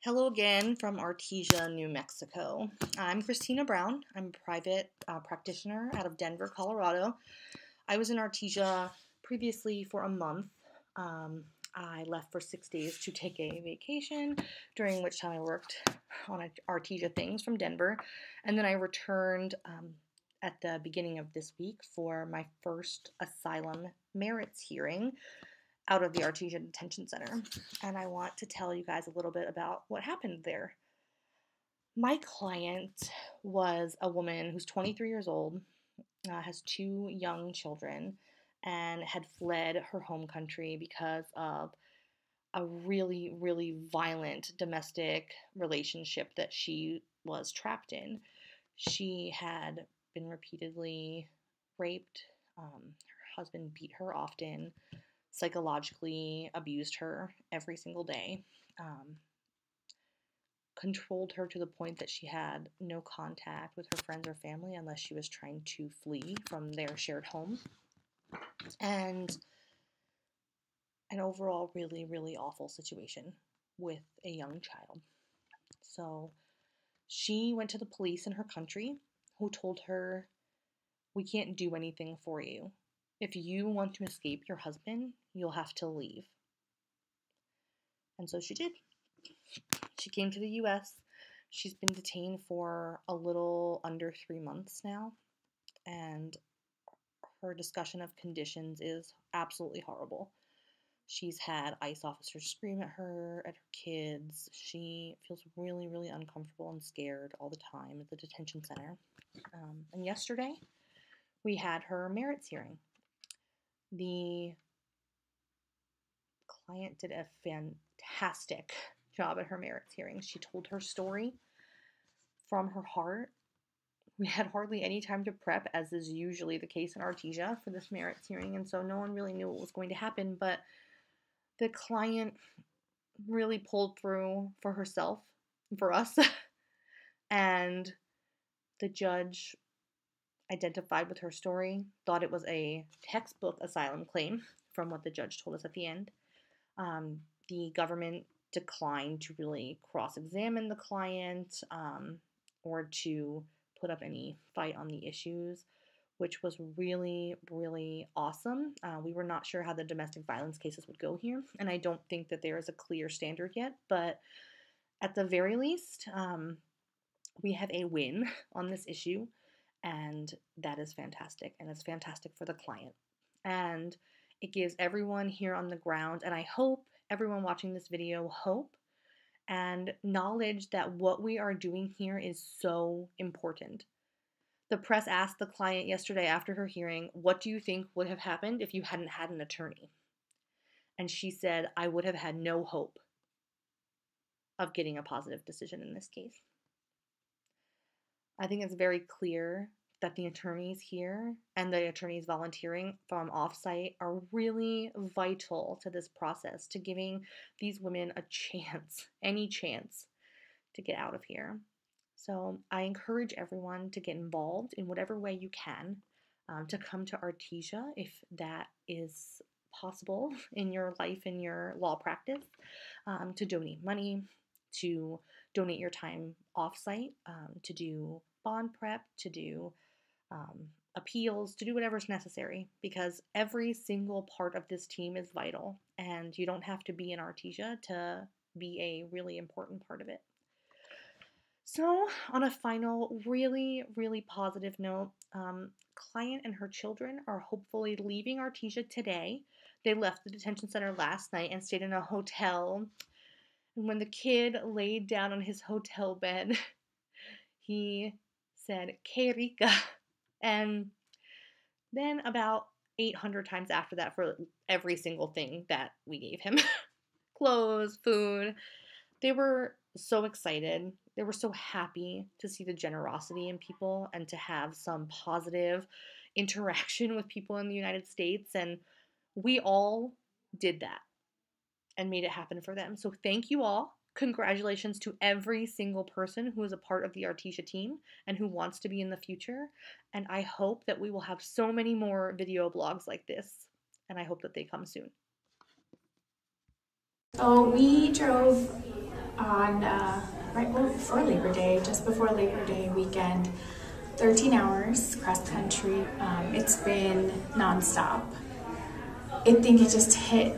Hello again from Artesia, New Mexico. I'm Christina Brown. I'm a private practitioner out of Denver, Colorado. I was in Artesia previously for a month. I left for 6 days to take a vacation, during which time I worked on Artesia things from Denver. And then I returned at the beginning of this week for my first Asylum merits hearing out of the Artesia Detention Center, and I want to tell you guys a little bit about what happened there. My client was a woman who's 23 years old, has 2 young children, and had fled her home country because of a really, really violent domestic relationship that she was trapped in. She had been repeatedly raped. Her husband beat her often, psychologically abused her every single day, controlled her to the point that she had no contact with her friends or family unless she was trying to flee from their shared home, and an overall really, really awful situation with a young child. So she went to the police in her country, who told her, "We can't do anything for you. If you want to escape your husband, you'll have to leave." And so she did. She came to the US. She's been detained for a little under 3 months now, and her discussion of conditions is absolutely horrible. She's had ICE officers scream at her kids. She feels really, really uncomfortable and scared all the time at the detention center. And yesterday, we had her merits hearing. The client did a fantastic job at her merits hearing. She told her story from her heart. We had hardly any time to prep, as is usually the case in Artesia for this merits hearing, and so no one really knew what was going to happen, but the client really pulled through for herself, for us, and the judge identified with her story, thought it was a textbook asylum claim, from what the judge told us at the end. The government declined to really cross-examine the client or to put up any fight on the issues, which was really, really awesome. We were not sure how the domestic violence cases would go here, and I don't think that there is a clear standard yet, but at the very least, we have a win on this issue, and that is fantastic, and it's fantastic for the client. And it gives everyone here on the ground, and I hope everyone watching this video, hope and knowledge that what we are doing here is so important. The press asked the client yesterday after her hearing, "What do you think would have happened if you hadn't had an attorney?" And she said, "I would have had no hope of getting a positive decision in this case." I think it's very clear that the attorneys here and the attorneys volunteering from offsite are really vital to this process, to giving these women a chance, any chance, to get out of here. So I encourage everyone to get involved in whatever way you can, to come to Artesia if that is possible in your life, in your law practice, to donate money, to donate your time offsite, to do bond prep, to do appeals, to do whatever's necessary, because every single part of this team is vital, and you don't have to be in Artesia to be a really important part of it. So, on a final, really, really positive note, client and her children are hopefully leaving Artesia today. They left the detention center last night and stayed in a hotel. And when the kid laid down on his hotel bed, he said, "Que rica." And then about 800 times after that for every single thing that we gave him. Clothes, food. They were so excited. They were so happy to see the generosity in people and to have some positive interaction with people in the United States. And we all did that and made it happen for them. So thank you all. Congratulations to every single person who is a part of the Artesia team and who wants to be in the future. And I hope that we will have so many more video blogs like this. And I hope that they come soon. So we drove on right before Labor Day, just before Labor Day weekend, 13 hours cross country. It's been nonstop. I think it just hit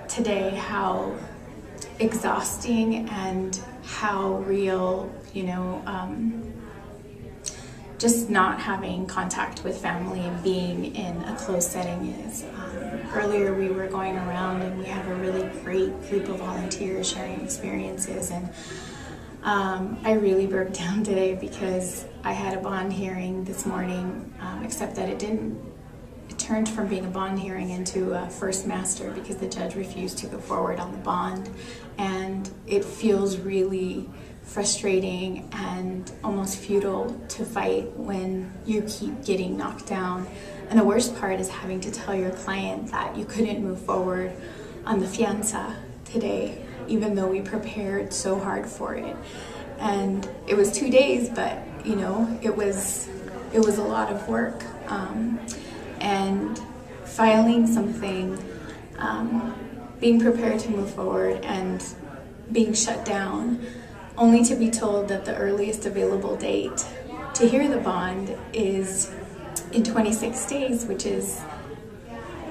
today how exhausting and how real, just not having contact with family and being in a closed setting is. Earlier we were going around and we had a really great group of volunteers sharing experiences, and I really broke down today because I had a bond hearing this morning, except that it turned from being a bond hearing into a first master because the judge refused to go forward on the bond, and it feels really frustrating and almost futile to fight when you keep getting knocked down. And the worst part is having to tell your client that you couldn't move forward on the fianza today, even though we prepared so hard for it. And it was 2 days, but it was a lot of work. And filing something, being prepared to move forward and being shut down, only to be told that the earliest available date to hear the bond is in 26 days, which is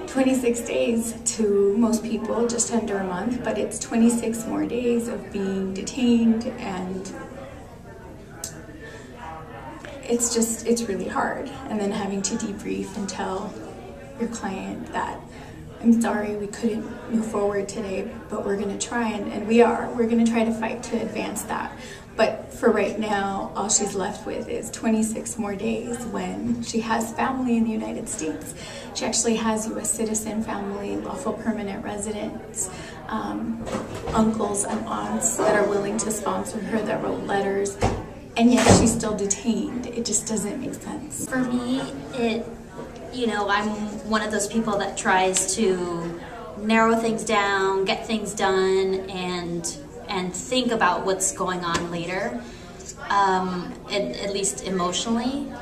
26 days to most people, just under a month, but it's 26 more days of being detained, and it's really hard. And then having to debrief and tell your client that, I'm sorry, we couldn't move forward today, but we're gonna try, and we're gonna try to fight to advance that. But for right now, all she's left with is 26 more days when she has family in the United States. She actually has U.S. citizen family, lawful permanent residents, uncles and aunts that are willing to sponsor her, that wrote letters, and yet she's still detained. It just doesn't make sense. For me, I'm one of those people that tries to narrow things down, get things done, and think about what's going on later, at least emotionally.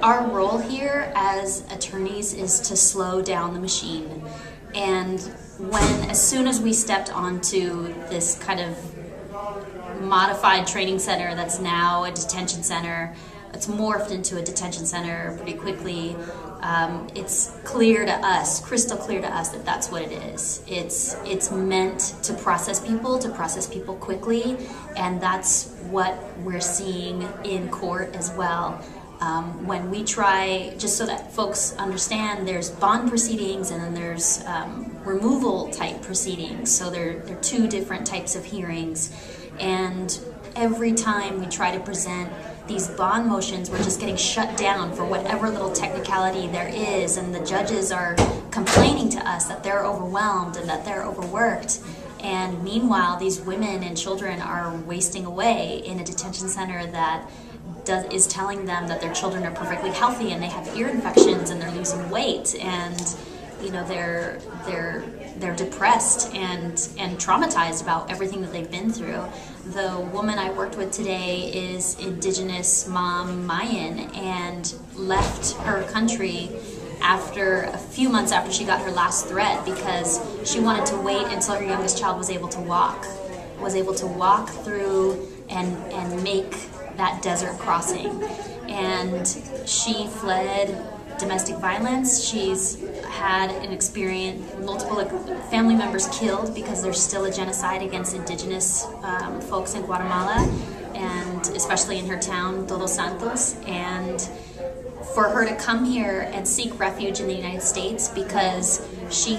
Our role here as attorneys is to slow down the machine. And as soon as we stepped onto this kind of modified training center that's now a detention center, it's morphed into a detention center pretty quickly. It's clear to us, crystal clear to us, that that's what it is. It's meant to process people quickly, and that's what we're seeing in court as well. When we try, just so that folks understand, there's bond proceedings and then there's removal type proceedings. So there are two different types of hearings, and every time we try to present these bond motions, we're just getting shut down for whatever little technicality there is, and the judges are complaining to us that they're overwhelmed and that they're overworked. And meanwhile, these women and children are wasting away in a detention center that is telling them that their children are perfectly healthy and they have ear infections and they're losing weight, and they're depressed and traumatized about everything that they've been through. The woman I worked with today is indigenous mom Mayan and left her country after a few months after she got her last threat because she wanted to wait until her youngest child was able to walk through and make that desert crossing. And she fled domestic violence. She's had an experience, multiple family members killed because there's still a genocide against indigenous folks in Guatemala, and especially in her town, Todos Santos. And for her to come here and seek refuge in the United States because she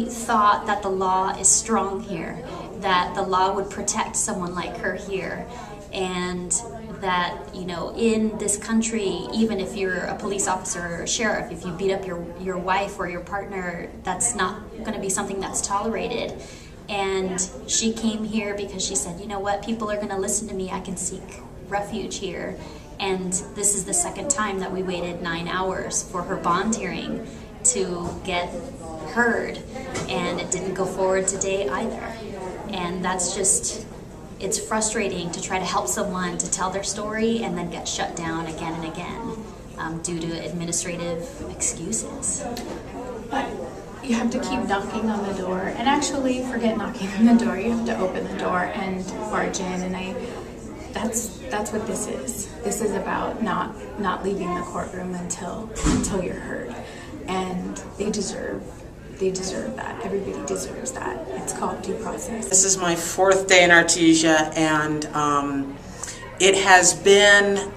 thought that the law is strong here, that the law would protect someone like her here, and that, in this country, even if you're a police officer or a sheriff, if you beat up your wife or your partner, that's not going to be something that's tolerated. And she came here because she said, you know what, people are going to listen to me, I can seek refuge here. And this is the second time that we waited 9 hours for her bond hearing to get heard, and it didn't go forward today either. And that's just, it's frustrating to try to help someone to tell their story and then get shut down again and again due to administrative excuses. But you have to keep knocking on the door, and actually forget knocking on the door. You have to open the door and barge in, and that's what this is. This is about not leaving the courtroom until you're heard, and they deserve that. Everybody deserves that. It's called due process. This is my 4th day in Artesia, and it has been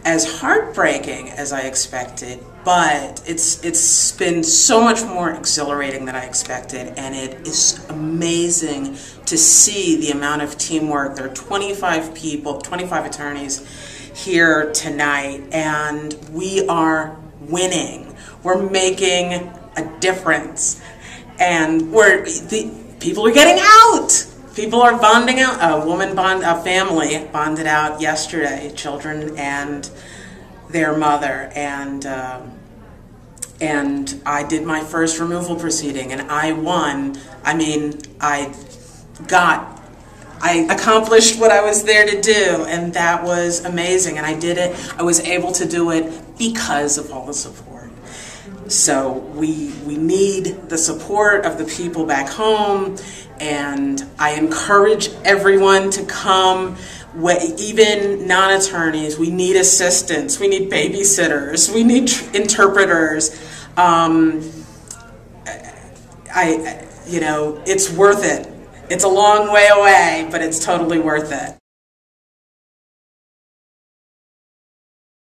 as heartbreaking as I expected, but it's been so much more exhilarating than I expected, and it is amazing to see the amount of teamwork. There are 25 people, 25 attorneys here tonight, and we are winning. We're making a difference, and people are getting out. People are bonding out. A family bonded out yesterday, children and their mother, and I did my first removal proceeding, and I won. I mean, I accomplished what I was there to do, and that was amazing, and I did it. I was able to do it because of all the support. So we need the support of the people back home, and I encourage everyone to come, even non-attorneys. We need assistants, we need babysitters, we need interpreters. You know, it's worth it. It's a long way away, but it's totally worth it.